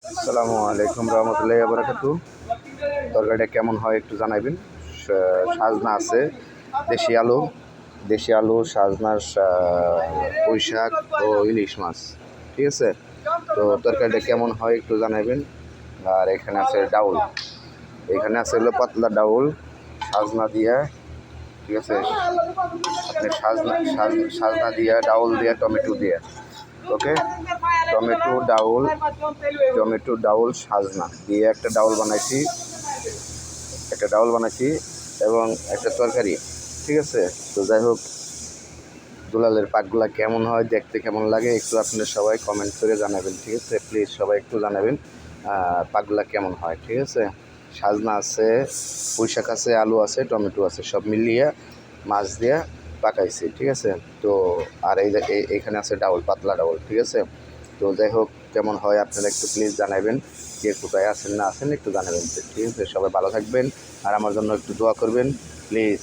আসসালামু আলাইকুম রহমতুল্লাহি ওয়া বারাকাতুহু। তরকারিটা কেমন হয় একটু জানাবেন। সাজনা আছে, দেশি আলু, সাজনার পুঁই শাক ও ইলিশ মাছ। ঠিক আছে, তো তরকারিটা কেমন হয় একটু জানাবেন। আর এখানে আছে ডাউল, এখানে আছে হলো পাতলা ডাউল সাজনা দিয়া। ঠিক আছে, আপনি সাজনা দিয়া, ডাউল দিয়া, টমেটো দিয়া। ওকে, টমেটো ডাউল সাজনা দিয়ে একটা ডাউল বানাইছি এবং একটা তরকারি। ঠিক আছে, তো যাই হোক, দুলালের পাকগুলা কেমন হয়, দেখতে কেমন লাগে একটু আপনারা সবাই কমেন্ট করে জানাবেন। ঠিক আছে, প্লিজ সবাই একটু জানাবেন পাকগুলা কেমন হয়। ঠিক আছে, সাজনা আছে, পুঁই শাক আছে, আলু আছে, টমেটো আছে, সব মিলিয়ে মাছ দিয়ে পাকাইছি। ঠিক আছে, তো আর এইখানে আছে ডাউল, পাতলা ডাউল। ঠিক আছে, তো যাই হোক, কেমন হয় আপনারা একটু প্লিজ জানাবেন। কে কোথায় আছেন না আছেন একটু জানাবেন। ঠিক আছে, সবাই ভালো থাকবেন আর আমার জন্য একটু দোয়া করবেন প্লিজ।